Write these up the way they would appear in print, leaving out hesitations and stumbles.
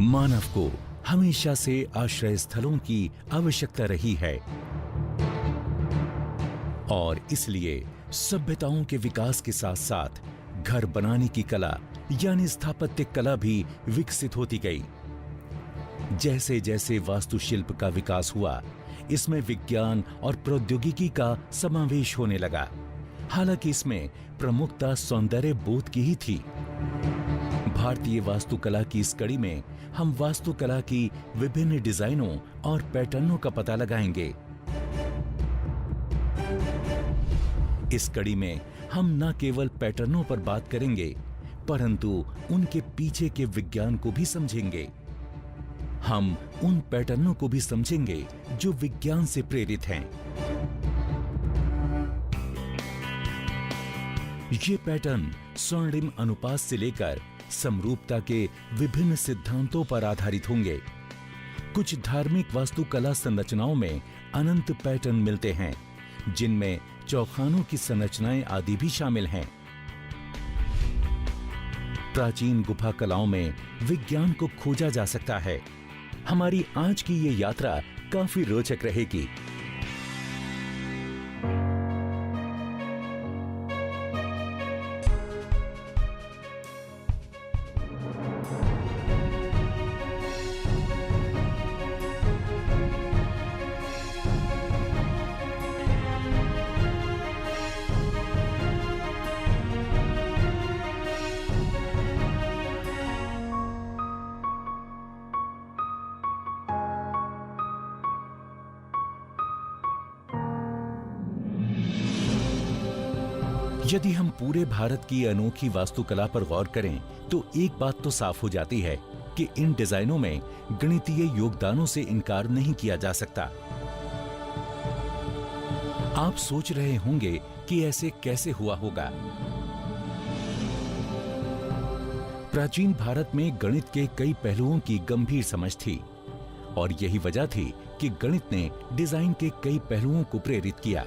मानव को हमेशा से आश्रय स्थलों की आवश्यकता रही है और इसलिए सभ्यताओं के विकास के साथ साथ घर बनाने की कला यानी स्थापत्य कला भी विकसित होती गई। जैसे जैसे वास्तुशिल्प का विकास हुआ, इसमें विज्ञान और प्रौद्योगिकी का समावेश होने लगा। हालांकि इसमें प्रमुखता सौंदर्य बोध की ही थी। भारतीय वास्तुकला की इस कड़ी में हम वास्तुकला की विभिन्न डिजाइनों और पैटर्नों का पता लगाएंगे। इस कड़ी में हम न केवल पैटर्नों पर बात करेंगे, परंतु उनके पीछे के विज्ञान को भी समझेंगे। हम उन पैटर्नों को भी समझेंगे जो विज्ञान से प्रेरित हैं। ये पैटर्न स्वर्णिम अनुपात से लेकर समरूपता के विभिन्न सिद्धांतों पर आधारित होंगे। कुछ धार्मिक वास्तुकला संरचनाओं में अनंत पैटर्न मिलते हैं, जिनमें चौखानों की संरचनाएं आदि भी शामिल हैं। प्राचीन गुफा कलाओं में विज्ञान को खोजा जा सकता है। हमारी आज की ये यात्रा काफी रोचक रहेगी। यदि हम पूरे भारत की अनोखी वास्तुकला पर गौर करें तो एक बात तो साफ हो जाती है कि इन डिजाइनों में गणितीय योगदानों से इनकार नहीं किया जा सकता। आप सोच रहे होंगे कि ऐसे कैसे हुआ होगा। प्राचीन भारत में गणित के कई पहलुओं की गंभीर समझ थी और यही वजह थी कि गणित ने डिजाइन के कई पहलुओं को प्रेरित किया।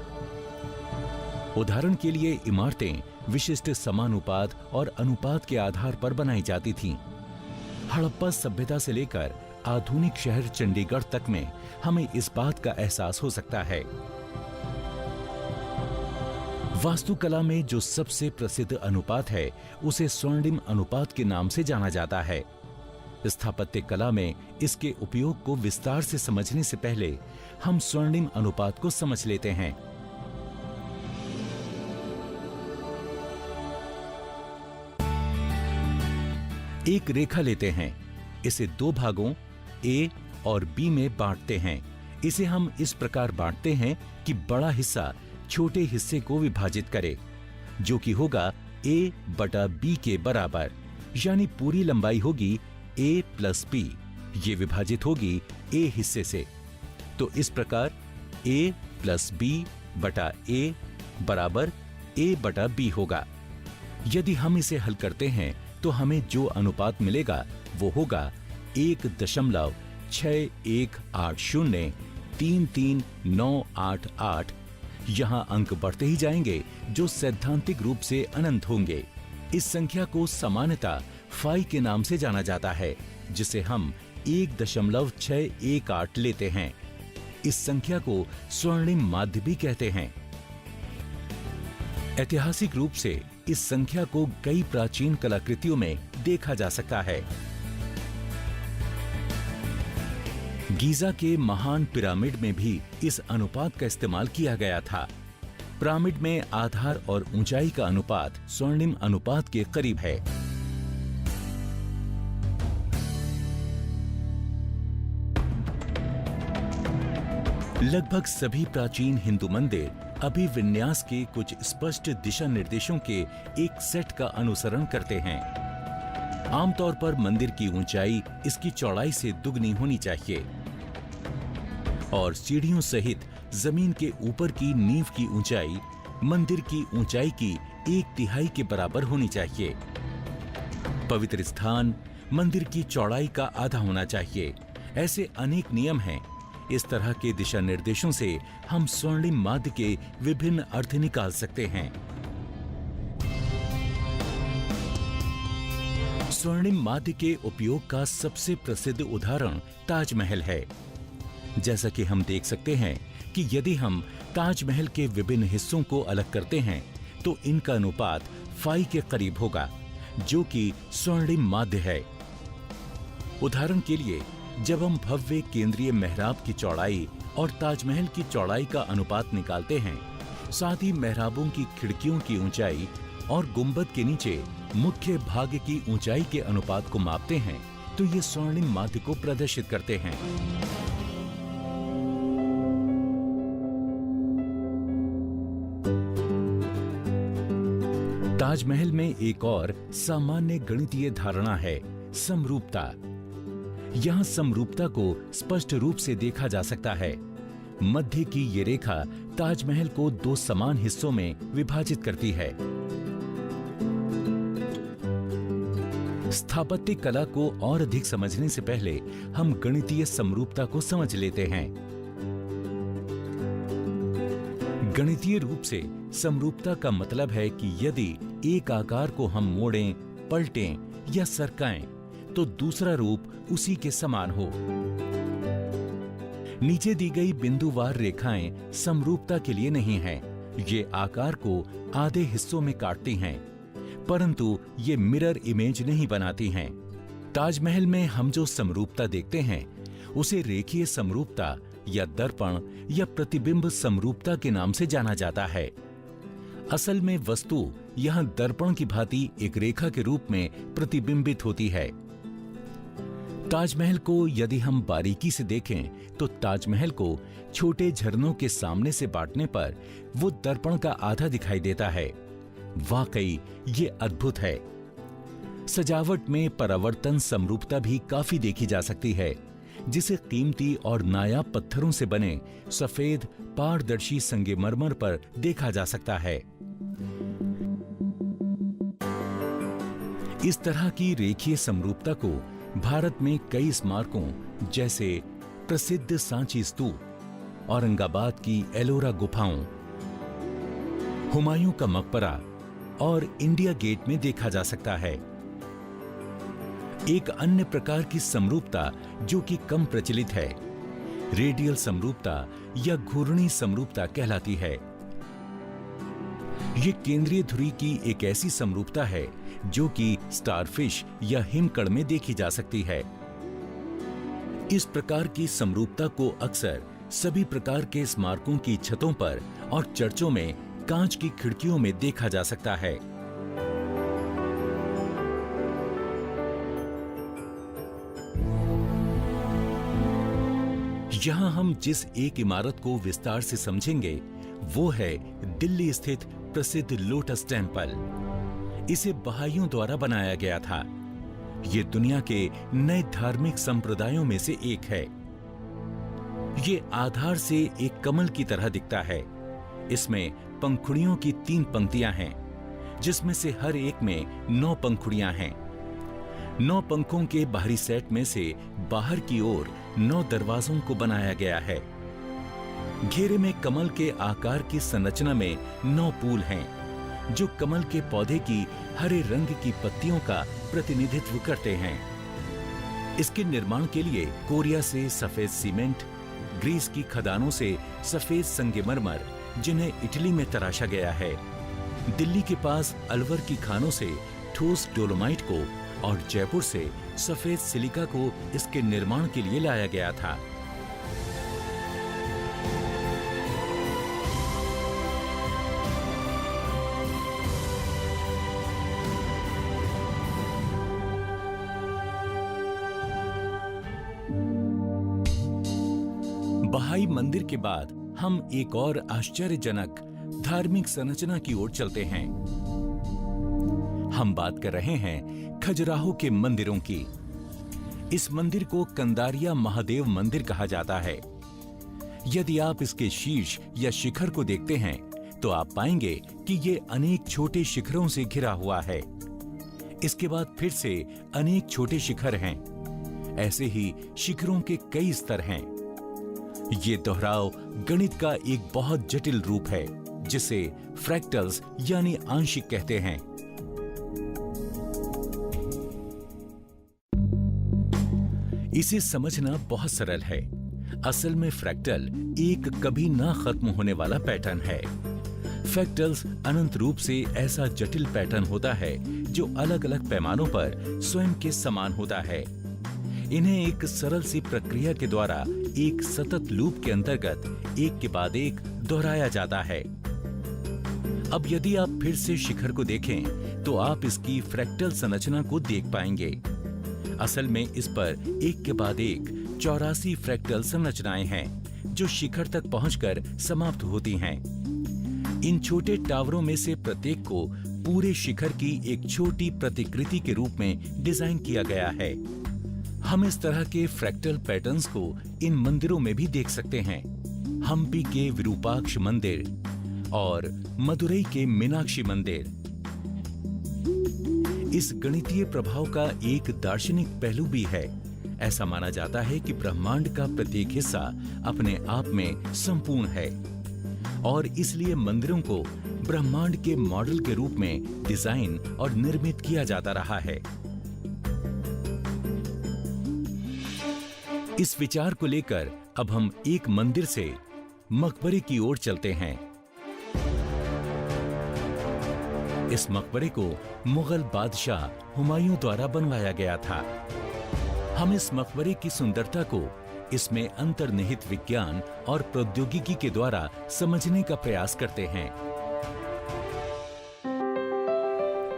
उदाहरण के लिए इमारतें विशिष्ट समानुपात और अनुपात के आधार पर बनाई जाती थीं। हड़प्पा सभ्यता से लेकर आधुनिक शहर चंडीगढ़ तक में हमें इस बात का एहसास हो सकता है। वास्तुकला में जो सबसे प्रसिद्ध अनुपात है, उसे स्वर्णिम अनुपात के नाम से जाना जाता है। स्थापत्य कला में इसके उपयोग को विस्तार से समझने से पहले हम स्वर्णिम अनुपात को समझ लेते हैं। एक रेखा लेते हैं, इसे दो भागों ए और बी में बांटते हैं। इसे हम इस प्रकार बांटते हैं कि बड़ा हिस्सा छोटे हिस्से को विभाजित करे, जो कि होगा ए बटा बी के बराबर, यानी पूरी लंबाई होगी ए प्लस बी। ये विभाजित होगी ए हिस्से से। तो इस प्रकार ए प्लस बी बटा ए बराबर ए बटा बी होगा। यदि हम इसे हल करते हैं तो हमें जो अनुपात मिलेगा वो होगा 1.6180339988। यहां अंक बढ़ते ही जाएंगे, जो सैद्धांतिक रूप से अनंत होंगे। इस संख्या को सामान्यतः फाई के नाम से जाना जाता है, जिसे हम 1.618 लेते हैं। इस संख्या को स्वर्णिम माध्य भी कहते हैं। ऐतिहासिक रूप से इस संख्या को कई प्राचीन कलाकृतियों में देखा जा सकता है। गीजा के महान पिरामिड में भी इस अनुपात का इस्तेमाल किया गया था। पिरामिड में आधार और ऊंचाई का अनुपात स्वर्णिम अनुपात के करीब है। लगभग सभी प्राचीन हिंदू मंदिर अभिविन्यास के कुछ स्पष्ट दिशा निर्देशों के एक सेट का अनुसरण करते हैं। आमतौर पर मंदिर की ऊंचाई इसकी चौड़ाई से दुगनी होनी चाहिए और सीढ़ियों सहित जमीन के ऊपर की नींव की ऊंचाई मंदिर की ऊंचाई की 1/3 के बराबर होनी चाहिए। पवित्र स्थान मंदिर की चौड़ाई का आधा होना चाहिए। ऐसे अनेक नियम हैं। इस तरह के दिशा निर्देशों से हम स्वर्णिम माध्य के विभिन्न अर्थ निकाल सकते हैं। स्वर्णिम माध्य के उपयोग का सबसे प्रसिद्ध उदाहरण ताजमहल है। जैसा कि हम देख सकते हैं कि यदि हम ताजमहल के विभिन्न हिस्सों को अलग करते हैं तो इनका अनुपात 5 के करीब होगा, जो कि स्वर्णिम माध्य है। उदाहरण के लिए, जब हम भव्य केंद्रीय मेहराब की चौड़ाई और ताजमहल की चौड़ाई का अनुपात निकालते हैं, साथ ही मेहराबों की खिड़कियों की ऊंचाई और गुंबद के नीचे मुख्य भाग की ऊंचाई के अनुपात को मापते हैं, तो ये स्वर्णिम माध्य को प्रदर्शित करते हैं। ताजमहल में एक और सामान्य गणितीय धारणा है, समरूपता। यहां समरूपता को स्पष्ट रूप से देखा जा सकता है। मध्य की ये रेखा ताजमहल को 2 समान हिस्सों में विभाजित करती है। स्थापत्य कला को और अधिक समझने से पहले हम गणितीय समरूपता को समझ लेते हैं। गणितीय रूप से समरूपता का मतलब है कि यदि एक आकार को हम मोड़ें, पलटें या सरकाएं, तो दूसरा रूप उसी के समान हो। नीचे दी गई बिंदुवार रेखाएं समरूपता के लिए नहीं हैं। ये आकार को आधे हिस्सों में काटती हैं, परंतु ये मिरर इमेज नहीं बनाती हैं। ताजमहल में हम जो समरूपता देखते हैं, उसे रेखीय समरूपता या दर्पण या प्रतिबिंब समरूपता के नाम से जाना जाता है। असल में वस्तु यहां दर्पण की भांति एक रेखा के रूप में प्रतिबिंबित होती है। ताजमहल को यदि हम बारीकी से देखें तो ताजमहल को छोटे झरनों के सामने से बांटने पर वो दर्पण का आधा दिखाई देता है। वाकई ये अद्भुत है। सजावट में परावर्तन समरूपता भी काफी देखी जा सकती है, जिसे कीमती और नायाब पत्थरों से बने सफेद पारदर्शी संगमरमर पर देखा जा सकता है। इस तरह की रेखीय समरूपता को भारत में कई स्मारकों जैसे प्रसिद्ध सांची स्तूप, औरंगाबाद की एलोरा गुफाओं, हुमायूं का मकबरा और इंडिया गेट में देखा जा सकता है। एक अन्य प्रकार की समरूपता जो कि कम प्रचलित है, रेडियल समरूपता या घूर्णी समरूपता कहलाती है। ये केंद्रीय धुरी की एक ऐसी समरूपता है जो कि स्टारफिश या हिमकण में देखी जा सकती है। इस प्रकार की समरूपता को अक्सर सभी प्रकार के स्मारकों की छतों पर और चर्चों में कांच की खिड़कियों में देखा जा सकता है। यहां हम जिस एक इमारत को विस्तार से समझेंगे वो है दिल्ली स्थित प्रसिद्ध लोटस टेम्पल। इसे बहाइयों द्वारा बनाया गया था। ये दुनिया के नए धार्मिक संप्रदायों में से एक है। ये आधार से एक कमल की तरह दिखता है। इसमें पंखुड़ियों की 3 पंक्तियां हैं, जिसमें से हर एक में 9 पंखुड़ियां हैं। 9 पंखों के बाहरी सेट में से बाहर की ओर 9 दरवाजों को बनाया गया है। घेरे में कमल के आकार की संरचना में 9 फूल हैं, जो कमल के पौधे की हरे रंग की पत्तियों का प्रतिनिधित्व करते हैं। इसके निर्माण के लिए कोरिया से सफेद सीमेंट, ग्रीस की खदानों से सफेद संगमरमर, जिन्हें इटली में तराशा गया है, दिल्ली के पास अलवर की खानों से ठोस डोलोमाइट को और जयपुर से सफेद सिलिका को इसके निर्माण के लिए लाया गया था। बहाई मंदिर के बाद हम एक और आश्चर्यजनक धार्मिक संरचना की ओर चलते हैं। हम बात कर रहे हैं खजुराहो के मंदिरों की। इस मंदिर को कंदारिया महादेव मंदिर कहा जाता है। यदि आप इसके शीर्ष या शिखर को देखते हैं तो आप पाएंगे कि ये अनेक छोटे शिखरों से घिरा हुआ है। इसके बाद फिर से अनेक छोटे शिखर हैं। ऐसे ही शिखरों के कई स्तर हैं। ये दोहराव गणित का एक बहुत जटिल रूप है, जिसे फ्रैक्टल्स यानी आंशिक कहते हैं। इसे समझना बहुत सरल है। असल में फ्रैक्टल एक कभी ना खत्म होने वाला पैटर्न है। फ्रैक्टल्स अनंत रूप से ऐसा जटिल पैटर्न होता है जो अलग अलग पैमानों पर स्वयं के समान होता है। इन्हें एक सरल सी प्रक्रिया के द्वारा एक सतत लूप के अंतर्गत एक के बाद एक दोहराया जाता है। अब यदि आप फिर से शिखर को देखें तो आप इसकी फ्रैक्टल संरचना को देख पाएंगे। असल में इस पर एक के बाद एक 84 फ्रैक्टल संरचनाएं हैं जो शिखर तक पहुंचकर समाप्त होती हैं। इन छोटे टावरों में से प्रत्येक को पूरे शिखर की एक छोटी प्रतिकृति के रूप में डिजाइन किया गया है। हम इस तरह के फ्रैक्टल पैटर्न्स को इन मंदिरों में भी देख सकते हैं। हम्पी के विरूपाक्ष मंदिर और मदुरई के मीनाक्षी मंदिर। इस गणितीय प्रभाव का एक दार्शनिक पहलू भी है। ऐसा माना जाता है कि ब्रह्मांड का प्रत्येक हिस्सा अपने आप में संपूर्ण है और इसलिए मंदिरों को ब्रह्मांड के मॉडल के रूप में डिजाइन और निर्मित किया जाता रहा है। इस विचार को लेकर अब हम एक मंदिर से मकबरे की ओर चलते हैं। इस मकबरे को मुगल बादशाह हुमायूं द्वारा बनवाया गया था। हम इस मकबरे की सुंदरता को इसमें अंतर्निहित विज्ञान और प्रौद्योगिकी के द्वारा समझने का प्रयास करते हैं।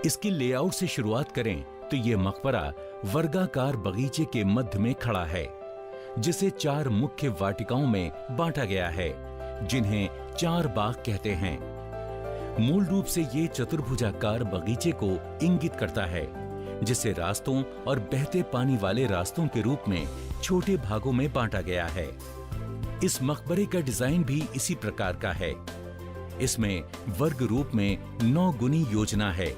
इसके लेआउट से शुरुआत करें तो यह मकबरा वर्गाकार बगीचे के मध्य में खड़ा है, जिसे 4 मुख्य वाटिकाओं में बांटा गया है, जिन्हें 4 बाग कहते हैं। मूल रूप से ये चतुर्भुजाकार बगीचे को इंगित करता है, जिसे रास्तों और बहते पानी वाले रास्तों के रूप में छोटे भागों में बांटा गया है। इस मकबरे का डिजाइन भी इसी प्रकार का है। इसमें वर्ग रूप में 9 गुनी योजना है,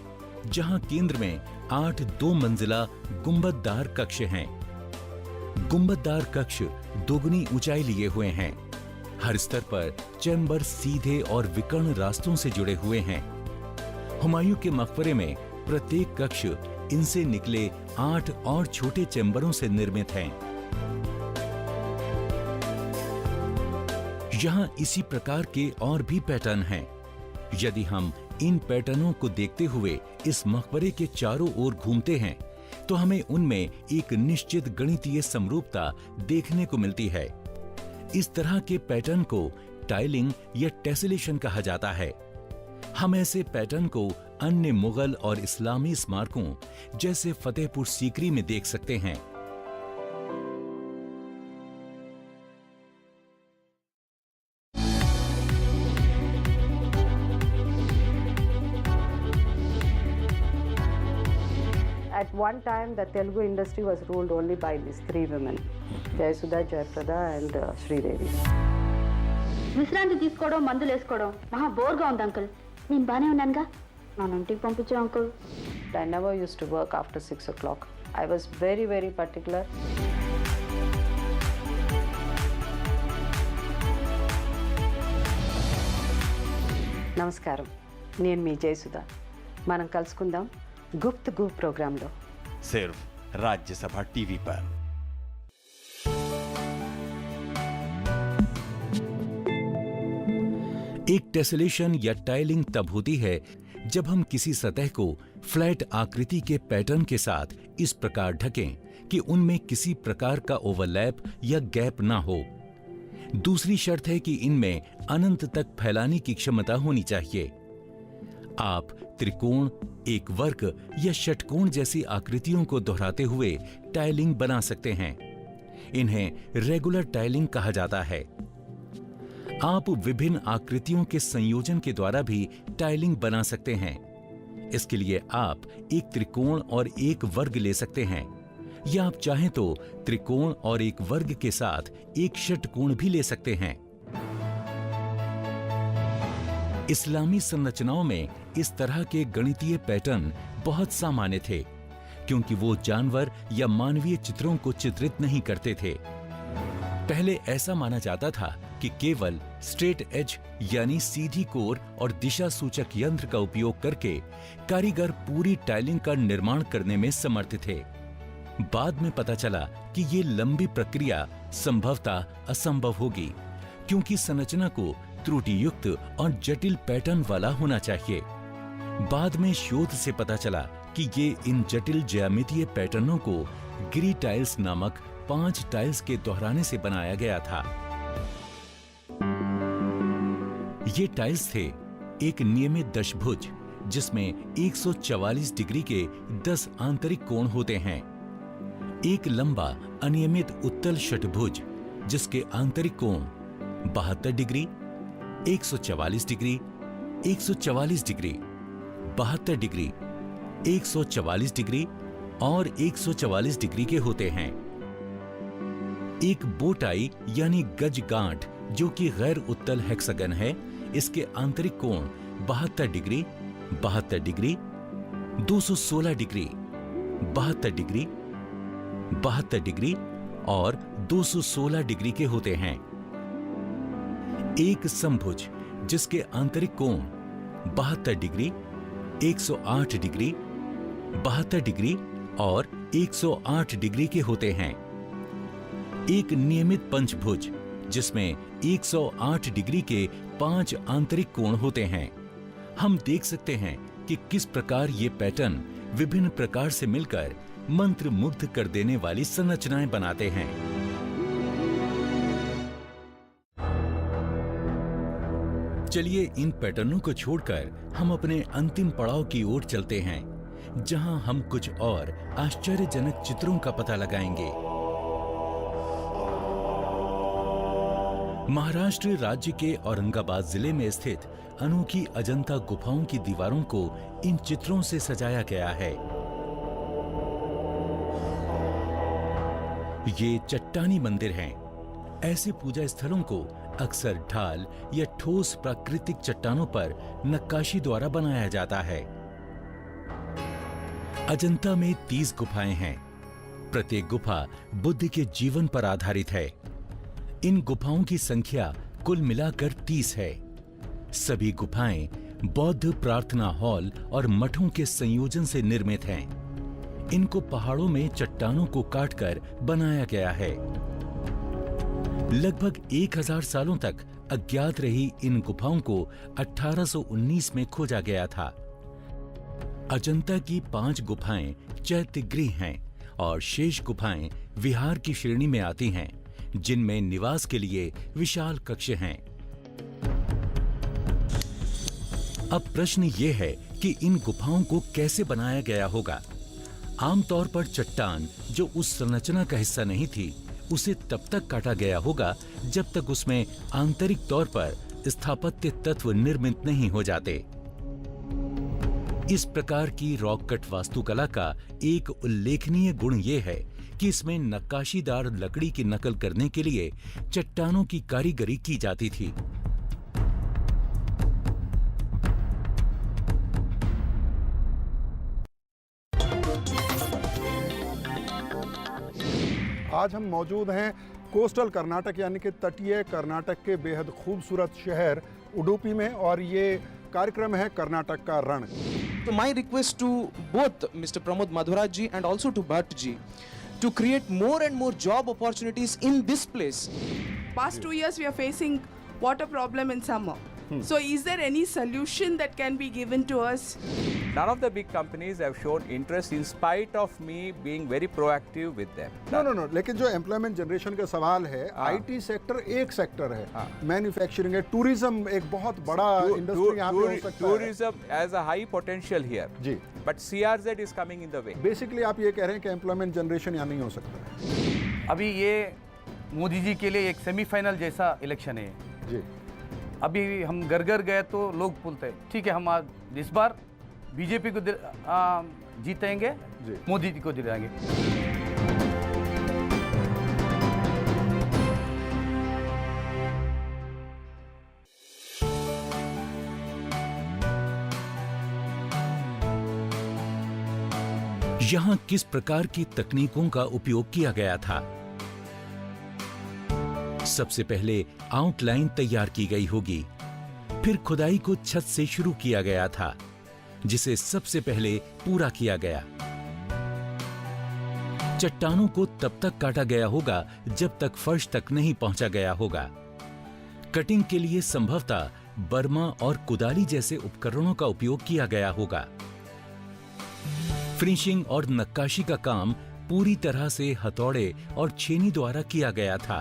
जहां केंद्र में 8 2 मंजिला गुंबददार कक्ष हैं। गुंबददार कक्ष दोगुनी ऊंचाई लिए हुए हैं। हर स्तर पर चैम्बर सीधे और विकर्ण रास्तों से जुड़े हुए हैं। हुमायूं के मकबरे में प्रत्येक कक्ष इनसे निकले 8 और छोटे चैम्बरों से निर्मित हैं। यहां इसी प्रकार के और भी पैटर्न हैं। यदि हम इन पैटर्नों को देखते हुए इस मकबरे के चारों ओर घूमते हैं तो हमें उनमें एक निश्चित गणितीय समरूपता देखने को मिलती है। इस तरह के पैटर्न को टाइलिंग या टेसेलेशन कहा जाता है। हम ऐसे पैटर्न को अन्य मुगल और इस्लामी स्मारकों जैसे फतेहपुर सीकरी में देख सकते हैं। At one time, the Telugu industry was ruled only by these 3 women, Jayasudha, Jayaprada and Sridevi. విశ్రాంతి తీసుకోవడం, మందులు వేసుకోవడం మహా బోర్గా ఉంది అంకుల్. నేను బానే ఉన్నానుగా, నన్ను ఇంటికి పంపించే uncle. I never used to work after 6 o'clock. I was very, very particular. నమస్కారం, నేను మీ జయసుధ. మనం కలుసుకుందాం गुप्त गु प्रोग्राम लो, सिर्फ राज्यसभा टीवी पर। एक टेसेलेशन या टाइलिंग तब होती है जब हम किसी सतह को फ्लैट आकृति के पैटर्न के साथ इस प्रकार ढकें कि उनमें किसी प्रकार का ओवरलैप या गैप ना हो। दूसरी शर्त है कि इनमें अनंत तक फैलाने की क्षमता होनी चाहिए। आप त्रिकोण, एक वर्ग या षटकोण जैसी आकृतियों को दोहराते हुए टाइलिंग बना सकते हैं। इन्हें रेगुलर टाइलिंग कहा जाता है। आप विभिन्न आकृतियों के संयोजन के द्वारा भी टाइलिंग बना सकते हैं। इसके लिए आप एक त्रिकोण और एक वर्ग ले सकते हैं, या आप चाहें तो त्रिकोण और एक वर्ग के साथ एक षटकोण भी ले सकते हैं। इस्लामी संरचनाओं में इस तरह के गणितीय पैटर्न बहुत सामान्य थे, क्योंकि वो जानवर या मानवीय चित्रों को चित्रित नहीं करते थे। पहले ऐसा माना जाता था कि केवल स्ट्रेट एज यानी सीधी कोर और दिशा सूचक यंत्र का उपयोग करके कारीगर पूरी टाइलिंग का निर्माण करने में समर्थ थे। बाद में पता चला कि ये लंबी प्रक्रिया संभवतः असंभव होगी, क्योंकि संरचना को त्रुटि युक्त और जटिल पैटर्न वाला होना चाहिए। बाद में शोध से पता चला कि ये इन जटिल ज्यामितीय पैटर्नों को गिरी टाइल्स नामक 5 टाइल्स के दोहराने से बनाया गया था। ये टाइल्स थे एक नियमित दशभुज, जिसमें 144 डिग्री के 10 आंतरिक कोण होते हैं, एक लंबा अनियमित उत्तल षटभुज जिसके आंतरिक कोण 72 degree, 144 degree, 144 degree, 72 degree, 144 degree और 144 डिग्री के होते हैं। एक बोटाई यानी गज गांठ जो कि गैर उत्तल हेक्सागन है, इसके आंतरिक कोण 72 degree, 72 degree, 216 degree, 72 degree, 72 degree और 216 डिग्री के होते हैं। एक समभुज जिसके आंतरिक कोण 72 डिग्री, 108 डिग्री, 72 डिग्री और 108 डिग्री के होते हैं। एक नियमित पंचभुज जिसमें 108 डिग्री के 5 आंतरिक कोण होते हैं। हम देख सकते हैं कि किस प्रकार ये पैटर्न विभिन्न प्रकार से मिलकर मंत्रमुग्ध कर देने वाली संरचनाएं बनाते हैं। चलिए इन पैटर्नों को छोड़कर हम अपने अंतिम पड़ाव की ओर चलते हैं, जहां हम कुछ और आश्चर्यजनक चित्रों का पता लगाएंगे। महाराष्ट्र राज्य के औरंगाबाद जिले में स्थित अनोखी अजंता गुफाओं की दीवारों को इन चित्रों से सजाया गया है। ये चट्टानी मंदिर हैं। ऐसे पूजा स्थलों को अक्सर ढाल या ठोस प्राकृतिक चट्टानों पर नक्काशी द्वारा बनाया जाता है। अजंता में 30 गुफाएं हैं। प्रत्येक गुफा बुद्ध के जीवन पर आधारित है। इन गुफाओं की संख्या कुल मिलाकर 30 है। सभी गुफाएं बौद्ध प्रार्थना हॉल और मठों के संयोजन से निर्मित हैं। इनको पहाड़ों में चट्टानों को काटकर बनाया गया है। लगभग 1000 सालों तक अज्ञात रही इन गुफाओं को 1819 में खोजा गया था। अजंता की 5 गुफाएं चैत्य गृह हैं और शेष गुफाएं विहार की श्रेणी में आती हैं, जिनमें निवास के लिए विशाल कक्ष हैं। अब प्रश्न ये है कि इन गुफाओं को कैसे बनाया गया होगा। आमतौर पर चट्टान जो उस संरचना का हिस्सा नहीं थी, उसे तब तक काटा गया होगा जब तक उसमें आंतरिक तौर पर स्थापत्य तत्व निर्मित नहीं हो जाते। इस प्रकार की रॉक कट वास्तुकला का एक उल्लेखनीय गुण यह है कि इसमें नक्काशीदार लकड़ी की नकल करने के लिए चट्टानों की कारीगरी की जाती थी। आज हम मौजूद हैं कोस्टल कर्नाटक यानी कि तटीय कर्नाटक के बेहद खूबसूरत शहर उडुपी में, और ये कार्यक्रम है कर्नाटक का रण। So my request to both Mr. Pramod Madhuraj ji and also to Bhatt ji to create more and more job opportunities in this place. Past 2 years we are facing water problem in summer. So is there any solution that can be given to us? None of the big companies have shown interest in spite of me being very proactive with them. No, लेकिन जो employment generation का सवाल है, IT sector एक sector है, manufacturing है, tourism एक बहुत बड़ा इंडस्ट्री यहाँ पे हो सकता है। Tourism has a high potential here. जी, but CRZ is coming in the way. Basically आप ये कह रहे हैं कि एम्प्लॉयमेंट जनरेशन यहाँ नहीं हो सकता है। अभी ये मोदी जी के लिए एक सेमीफाइनल जैसा इलेक्शन है जी। अभी हम घर घर गए तो लोग बोलते हैं ठीक है हम आज इस बार बीजेपी को जीतेंगे, मोदी जी को दिलाएंगे। यहां किस प्रकार की तकनीकों का उपयोग किया गया था? सबसे पहले आउटलाइन तैयार की गई होगी, फिर खुदाई को छत से शुरू किया गया था, जिसे सबसे पहले पूरा किया गया। चट्टानों को तब तक काटा गया होगा जब तक फर्श तक नहीं पहुंचा गया होगा। कटिंग के लिए संभवतः बर्मा और कुदाली जैसे उपकरणों का उपयोग किया गया होगा। फिनिशिंग और नक्काशी का काम पूरी तरह से हथौड़े और छेनी द्वारा किया गया था।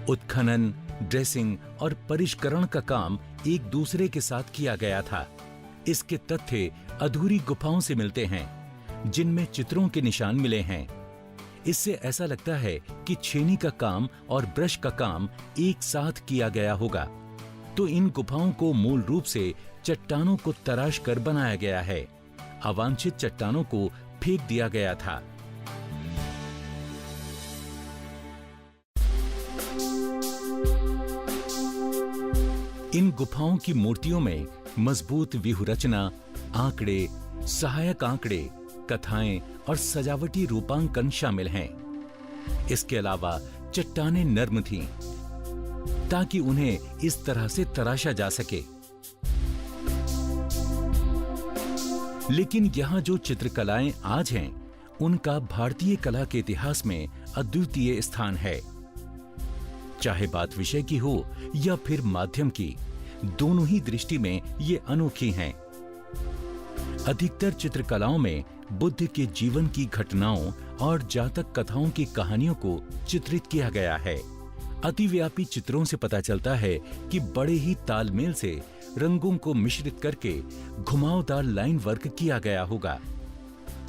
उत्खनन, ड्रेसिंग और परिष्करण का काम एक दूसरे के साथ किया गया था। इसके तथ्य अधूरी गुफाओं से मिलते हैं, जिनमें चित्रों के निशान मिले हैं। इससे ऐसा लगता है कि छेनी का काम और ब्रश का काम एक साथ किया गया होगा। तो इन गुफाओं को मूल रूप से चट्टानों को तराश कर बनाया गया है। अवांछित चट्टानों को फेंक दिया गया था। इन गुफाओं की मूर्तियों में मजबूत व्यूह रचना, आंकड़े, सहायक आंकड़े, कथाएं और सजावटी रूपांकन शामिल हैं। इसके अलावा चट्टानें नर्म थीं, ताकि उन्हें इस तरह से तराशा जा सके। लेकिन यहां जो चित्रकलाएं आज हैं, उनका भारतीय कला के इतिहास में अद्वितीय स्थान है। चाहे बात विषय की हो या फिर माध्यम की, दोनों ही दृष्टि में ये अनोखी हैं। अधिकतर चित्रकलाओं में बुद्ध के जीवन की घटनाओं और जातक कथाओं की कहानियों को चित्रित किया गया है। अतिव्यापी चित्रों से पता चलता है कि बड़े ही तालमेल से रंगों को मिश्रित करके घुमावदार लाइन वर्क किया गया होगा।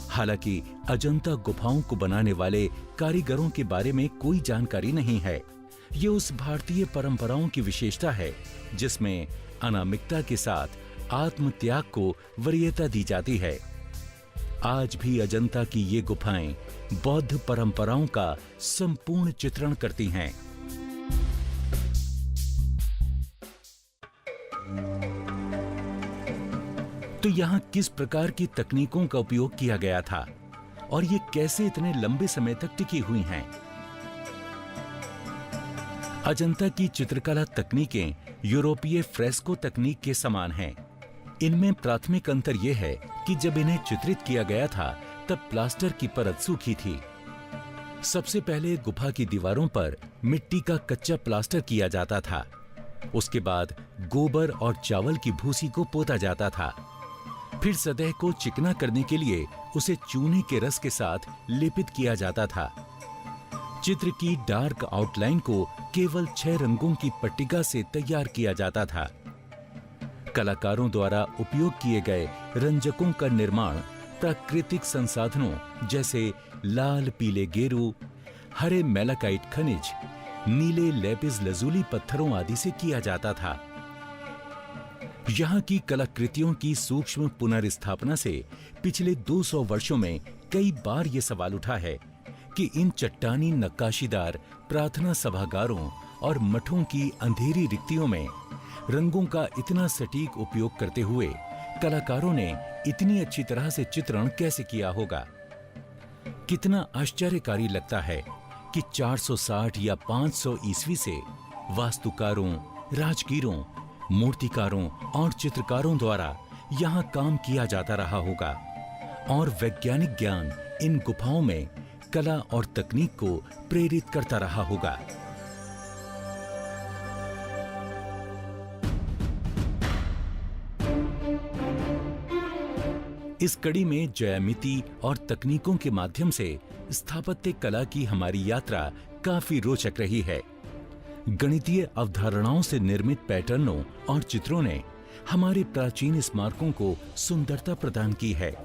हालांकि अजंता गुफाओं को बनाने वाले कारीगरों के बारे में कोई जानकारी नहीं है। ये उस भारतीय परंपराओं की विशेषता है जिसमें अनामिकता के साथ आत्मत्याग को वरीयता दी जाती है। आज भी अजंता की ये गुफाएं बौद्ध परंपराओं का संपूर्ण चित्रण करती हैं। तो यहाँ किस प्रकार की तकनीकों का उपयोग किया गया था और ये कैसे इतने लंबे समय तक टिकी हुई हैं? अजंता की चित्रकला तकनीकें यूरोपीय फ्रेस्को तकनीक के समान हैं। इनमें प्राथमिक अंतर यह है कि जब इन्हें चित्रित किया गया था तब प्लास्टर की परत सूखी थी। सबसे पहले गुफा की दीवारों पर मिट्टी का कच्चा प्लास्टर किया जाता था। उसके बाद गोबर और चावल की भूसी को पोता जाता था। फिर सतह को चिकना करने के लिए उसे चूने के रस के साथ लेपित किया जाता था। चित्र की डार्क आउटलाइन को केवल 6 रंगों की पट्टिका से तैयार किया जाता था। कलाकारों द्वारा उपयोग किए गए रंजकों का निर्माण प्राकृतिक संसाधनों जैसे लाल पीले गेरू, हरे मेलाकाइट खनिज, नीले लेपिस लजूली पत्थरों आदि से किया जाता था। यहाँ की कलाकृतियों की सूक्ष्म पुनर्स्थापना से पिछले 200 वर्षों में कई बार ये सवाल उठा है कि इन चट्टानी नक्काशीदार प्रार्थना सभागारों और मठों की अंधेरी रिक्तियों में रंगों का इतना सटीक उपयोग करते हुए कलाकारों ने इतनी अच्छी तरह से चित्रण कैसे किया होगा। कितना आश्चर्यकारी लगता है कि 460 या 500 ईस्वी से वास्तुकारों, राजगीरों, मूर्तिकारों और चित्रकारों द्वारा यहाँ काम किया जाता रहा होगा और वैज्ञानिक ज्ञान इन गुफाओं में कला और तकनीक को प्रेरित करता रहा होगा। इस कड़ी में ज्यामिति और तकनीकों के माध्यम से स्थापत्य कला की हमारी यात्रा काफी रोचक रही है। गणितीय अवधारणाओं से निर्मित पैटर्नों और चित्रों ने हमारे प्राचीन स्मारकों को सुंदरता प्रदान की है।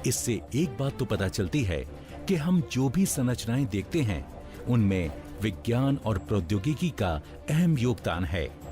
इससे एक बात तो पता चलती है कि हम जो भी संरचनाएं देखते हैं उनमें विज्ञान और प्रौद्योगिकी का अहम योगदान है।